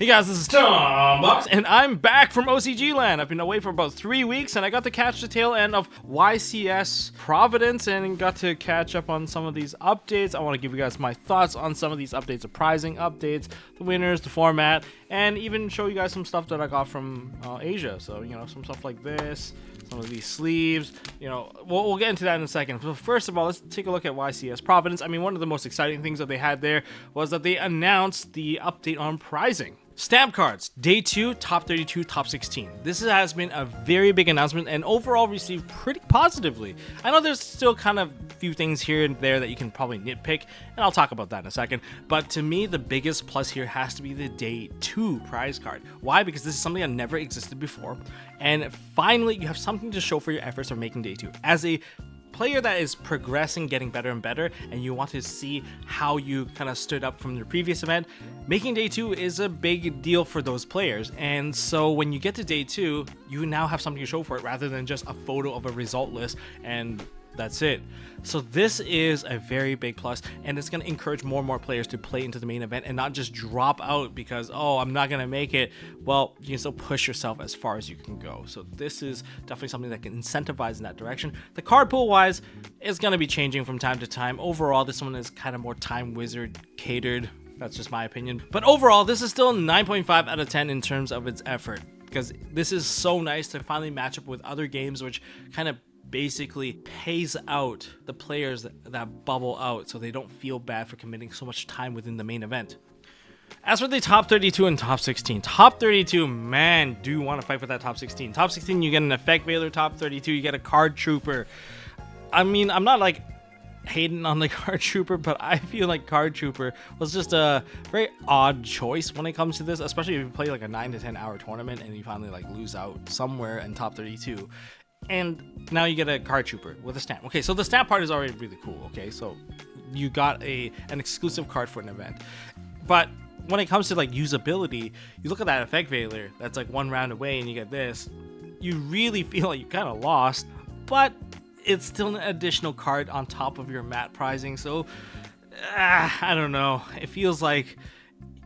Hey guys, this is Tom Bucks, and I'm back from OCG land. I've been away for about 3 weeks, and I got to catch the tail end of YCS Providence and got to catch up on some of these updates. I want to give you guys my thoughts on some of these updates, the prizing updates, the winners, the format, and even show you guys some stuff that I got from Asia. So, you know, some stuff like this, some of these sleeves, you know, we'll get into that in a second. So first of all, let's take a look at YCS Providence. I mean, one of the most exciting things that they had there was that they announced the update on prizing. Stamp cards, day 2, top 32, top 16. This has been a very big announcement and overall received pretty positively. I know there's still kind of few things here and there that you can probably nitpick, and I'll talk about that in a second. But to me, the biggest plus here has to be the day 2 prize card. Why? Because this is something that never existed before. And finally, you have something to show for your efforts of making day 2. As a player that is progressing, getting better and better, and you want to see how you kind of stood up from the previous event, making day 2 is a big deal for those players. And so when you get to day 2, you now have something to show for it rather than just a photo of a result list and that's it. So this is a very big plus, and it's going to encourage more and more players to play into the main event and not just drop out because, oh, I'm not going to make it. Well, you can still push yourself as far as you can go. So this is definitely something that can incentivize in that direction. The card pool wise is going to be changing from time to time. Overall, this one is kind of more Time Wizard catered. That's just my opinion. But overall, this is still 9.5 out of 10 in terms of its effort, because this is so nice to finally match up with other games which kind of basically pays out the players that bubble out so they don't feel bad for committing so much time within the main event. As for the top 32 and top 16, top 32, man, do you want to fight for that top 16. Top 16, you get an effect veiler. Top 32, you get a card trooper. I mean, I'm not like hating on the card trooper, but I feel like card trooper was just a very odd choice when it comes to this, especially if you play like a 9 to 10 hour tournament and you finally like lose out somewhere in top 32. And now you get a card trooper with a stamp. Okay, so the stamp part is already really cool. Okay, so you got an exclusive card for an event. But when it comes to like usability, you look at that effect veiler that's like one round away and you get this, you really feel like you kind of lost, but it's still an additional card on top of your mat prizing. So I don't know, it feels like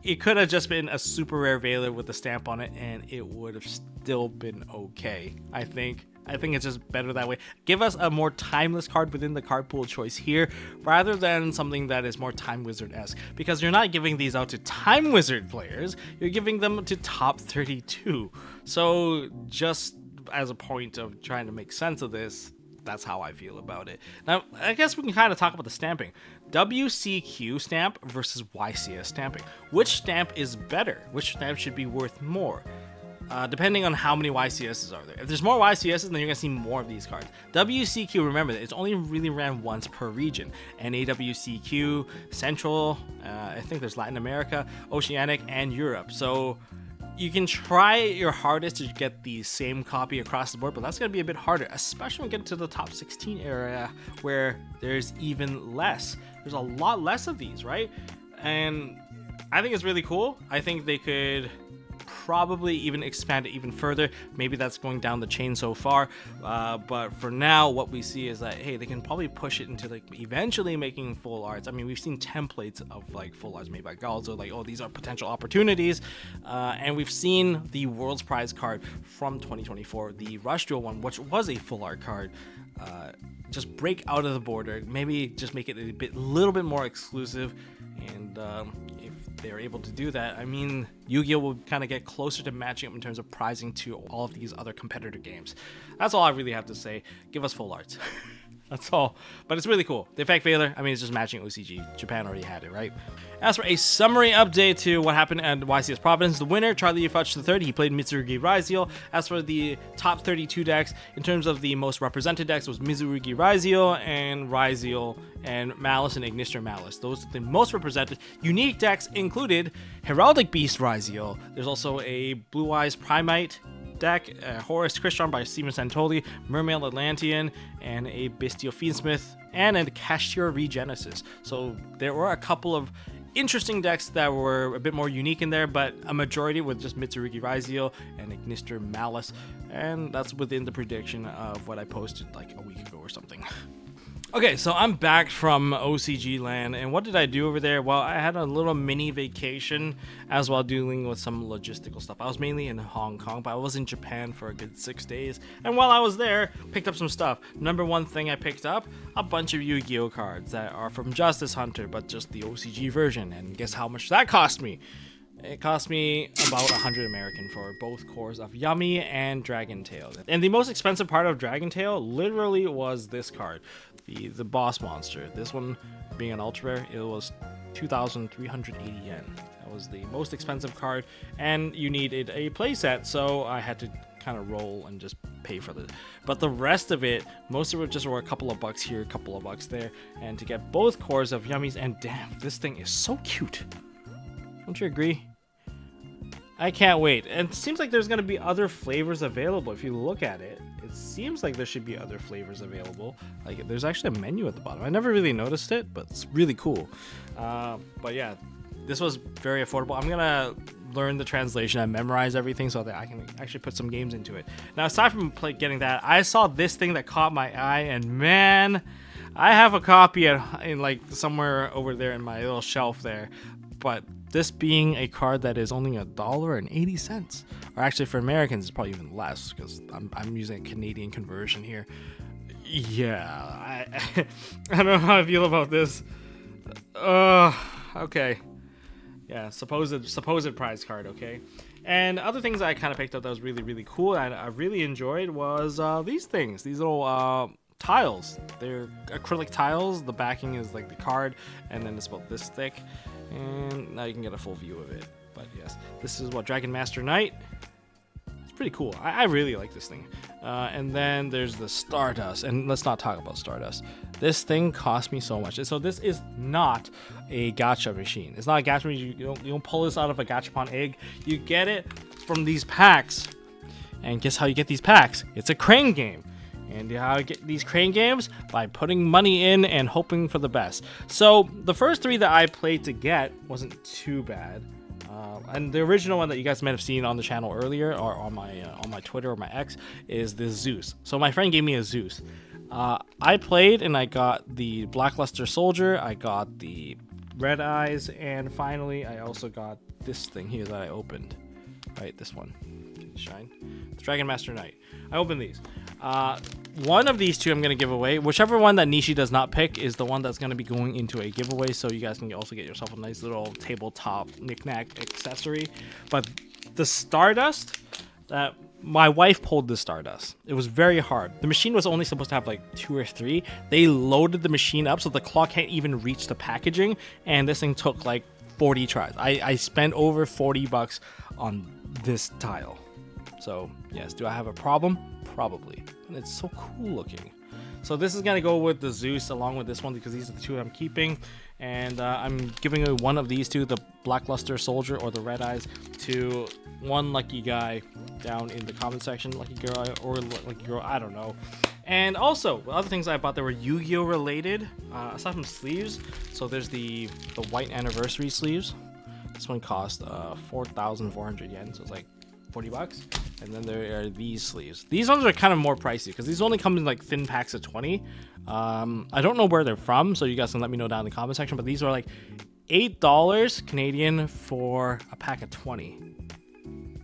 it could have just been a super rare veiler with a stamp on it and it would have still been okay. I think it's just better that way. Give us a more timeless card within the card pool choice here, rather than something that is more Time Wizard-esque. Because you're not giving these out to Time Wizard players, you're giving them to top 32. So just as a point of trying to make sense of this, that's how I feel about it. Now, I guess we can kind of talk about the stamping. WCQ stamp versus YCS stamping. Which stamp is better? Which stamp should be worth more? Depending on how many YCSs are there. If there's more YCSs, then you're going to see more of these cards. WCQ, remember that it's only really ran once per region. NAWCQ, Central, I think there's Latin America, Oceanic, and Europe. So you can try your hardest to get the same copy across the board, but that's going to be a bit harder, especially when we get to the top 16 area where there's even less. There's a lot less of these, right? And I think it's really cool. I think they could probably even expand it even further. Maybe that's going down the chain so far, but for now what we see is that, hey, they can probably push it into like eventually making full arts. I mean, we've seen templates of like full arts made by Galzo, like, oh, these are potential opportunities, and we've seen the World's Prize card from 2024, the Rush Duel one, which was a full art card, just break out of the border, maybe just make it a little bit more exclusive. And if they're able to do that, I mean, Yu-Gi-Oh will kind of get closer to matching up in terms of prizing to all of these other competitor games. That's all I really have to say. Give us full arts. That's all. But it's really cool. The effect veiler, I mean, it's just matching OCG. Japan already had it, right? As for a summary update to what happened at YCS Providence, the winner, Charlie Fudge III, he played Mitsurugi Raizio. As for the top 32 decks, in terms of the most represented decks, was Mitsurugi Raizio and Malice and Ignister Malice. Those are the most represented. Unique decks included Heraldic Beast Raizio. There's also a Blue Eyes Primite deck, Horus Christian by Steven Santoli, Mermail Atlantean, and a Bestial Fiendsmith, and a Cashier Regenesis. So there were a couple of interesting decks that were a bit more unique in there, but a majority with just Mitsurugi Raizio and Ignister Malice, and that's within the prediction of what I posted like a week ago or something. Okay, so I'm back from OCG land, and what did I do over there? Well, I had a little mini vacation as well, dealing with some logistical stuff. I was mainly in Hong Kong, but I was in Japan for a good 6 days, and while I was there, picked up some stuff. Number one thing I picked up, a bunch of Yu-Gi-Oh cards that are from Justice Hunter, but just the OCG version, and guess how much that cost me? It cost me about 100 American for both cores of Yummy and Dragon Tail. And the most expensive part of Dragon Tail literally was this card, the boss monster. This one being an ultra rare, it was 2,380 yen. That was the most expensive card, and you needed a playset, so I had to kind of roll and just pay for it. But the rest of it, most of it just were a couple of bucks here, a couple of bucks there, and to get both cores of Yummies, and damn, this thing is so cute. Don't you agree? I can't wait. And it seems like there's going to be other flavors available. If you look at it, it seems like there should be other flavors available. Like, there's actually a menu at the bottom. I never really noticed it, but it's really cool. But yeah, this was very affordable. I'm going to learn the translation and memorize everything so that I can actually put some games into it. Now, aside from getting that, I saw this thing that caught my eye, and man, I have a copy in like somewhere over there in my little shelf there. But this being a card that is only $1.80, or actually for Americans it's probably even less because I'm using a Canadian conversion here. Yeah, I don't know how I feel about this. Okay, yeah, supposed prize card. Okay, and other things I kind of picked up that was really cool and I really enjoyed was these things, these little tiles. They're acrylic tiles. The backing is like the card, and then it's about this thick. And now you can get a full view of it. But yes, this is what Dragon Master Knight. It's pretty cool. I really like this thing. And then there's the Stardust. And let's not talk about Stardust. This thing cost me so much. So this is not a gacha machine. It's not a gacha machine. You don't pull this out of a gachapon egg. You get it from these packs. And guess how you get these packs? It's a crane game. And how I get these crane games? By putting money in and hoping for the best. So the first three that I played to get wasn't too bad. And the original one that you guys might have seen on the channel earlier or on my Twitter or my X is this Zeus. So my friend gave me a Zeus. I played and I got the Blackluster Soldier. I got the Red Eyes. And finally, I also got this thing here that I opened. Right, this one. Can you shine? It's Dragon Master Knight. I opened these. One of these two I'm going to give away. Whichever one that Nishi does not pick is the one that's going to be going into a giveaway, so you guys can also get yourself a nice little tabletop knickknack accessory. But the Stardust, my wife pulled the Stardust. It was very hard. The machine was only supposed to have like 2 or 3. They loaded the machine up so the claw can't even reach the packaging, and this thing took like 40 tries. I spent over 40 bucks on this tile. So yes, do I have a problem? Probably. And it's so cool looking. So this is gonna go with the Zeus along with this one because these are the two I'm keeping, and I'm giving away one of these two, the Blackluster Soldier or the Red Eyes, to one lucky guy down in the comment section. Lucky girl or lucky girl, I don't know. And also other things I bought that were Yu-Gi-Oh related, aside from sleeves. So there's the white anniversary sleeves. This one cost 4,400 yen, so it's like 40 bucks. And then there are these sleeves. These ones are kind of more pricey because these only come in like thin packs of 20. I don't know where they're from, so you guys can let me know down in the comment section. But these are like $8 Canadian for a pack of 20.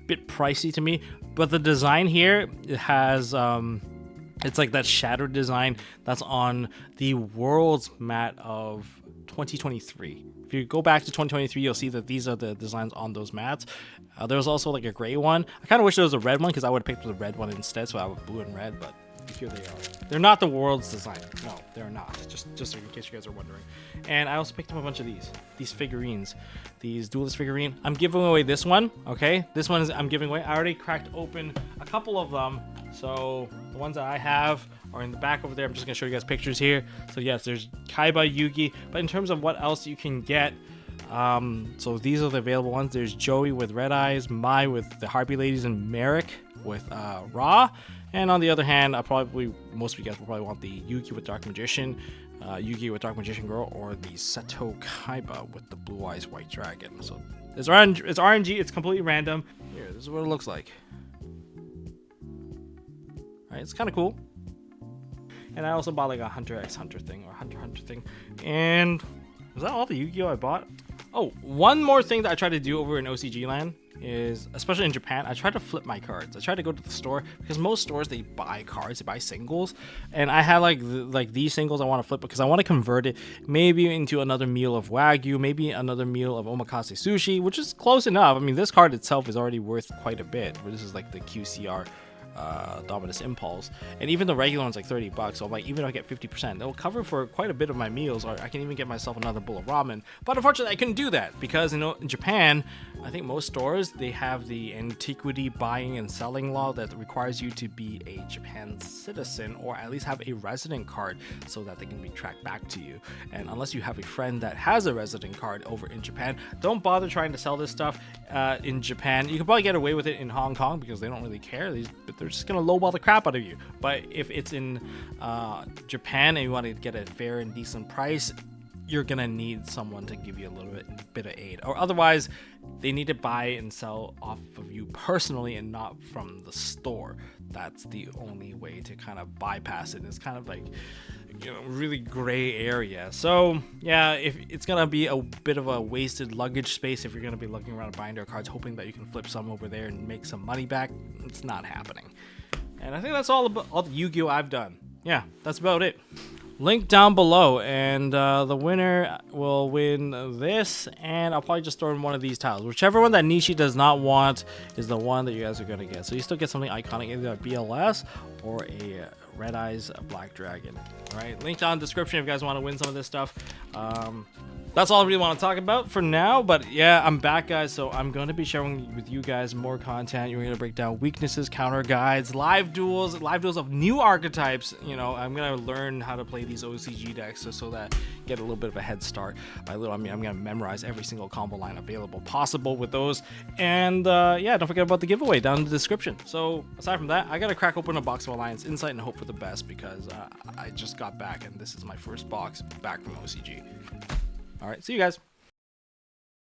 Bit pricey to me, but the design here, it has it's like that shattered design that's on the Worlds mat of 2023. If you go back to 2023, you'll see that these are the designs on those mats. There's also like a gray one. I kind of wish there was a red one because I would have picked the red one instead, so I would blue and red, but here they are. They're not the World's design. No, they're not. Just in case you guys are wondering. And I also picked up a bunch of these figurines, these Duelist figurine. I'm giving away this one, okay? This one is I'm giving away. I already cracked open a couple of them, so the ones that I have are in the back over there. I'm just gonna show you guys pictures here. So yes, there's Kaiba, Yugi, but in terms of what else you can get, so these are the available ones. There's Joey with Red Eyes, Mai with the Harpy Ladies, and Merrick with Ra. And on the other hand, most of you guys will probably want the Yugi with Dark Magician, Yugi with Dark Magician Girl, or the Seto Kaiba with the Blue Eyes White Dragon. So it's RNG. It's completely random. Here, this is what it looks like. All right, it's kind of cool. And I also bought like a Hunter x Hunter thing, or Hunter thing. And was that all the Yu-Gi-Oh I bought? Oh, one more thing that I try to do over in OCG land is, especially in Japan, I try to flip my cards. I try to go to the store, because most stores, they buy cards, they buy singles, and I had like these singles I want to flip because I want to convert it maybe into another meal of Wagyu, maybe another meal of omakase sushi, which is close enough. I mean, this card itself is already worth quite a bit. This is like the QCR Dominus Impulse, and even the regular one's like $30, so like even if I get 50%, it'll cover for quite a bit of my meals, or I can even get myself another bowl of ramen. But unfortunately I couldn't do that because, you know, in Japan, I think most stores, they have the antiquity buying and selling law that requires you to be a Japan citizen, or at least have a resident card, so that they can be tracked back to you. And unless you have a friend that has a resident card over in Japan, don't bother trying to sell this stuff in Japan. You can probably get away with it in Hong Kong because they don't really care. They're just gonna lowball the crap out of you. But if it's in Japan and you want to get a fair and decent price, you're gonna need someone to give you a little bit of aid, or otherwise they need to buy and sell off of you personally and not from the store. That's the only way to kind of bypass it. It's kind of like, you know, really gray area. So yeah, if it's gonna be a bit of a wasted luggage space if you're gonna be looking around buying their cards hoping that you can flip some over there and make some money back, it's not happening. And I think that's all the Yu-Gi-Oh I've done. Yeah, that's about it. Link down below, and the winner will win this, and I'll probably just throw in one of these tiles. Whichever one that Nishi does not want is the one that you guys are going to get. So you still get something iconic, either a BLS or a Red Eyes Black Dragon. All right, link down in the description if you guys want to win some of this stuff. That's all I really want to talk about for now, but yeah, I'm back, guys, so I'm going to be sharing with you guys more content. You're going to break down weaknesses, counter guides, live duels of new archetypes. You know, I'm going to learn how to play these OCG decks so that I get a little bit of a head start. By little, I mean I'm going to memorize every single combo line available possible with those. And yeah, don't forget about the giveaway down in the description. So aside from that, I got to crack open a box of Alliance Insight and hope for the best, because I just got back and this is my first box back from OCG. All right, see you guys.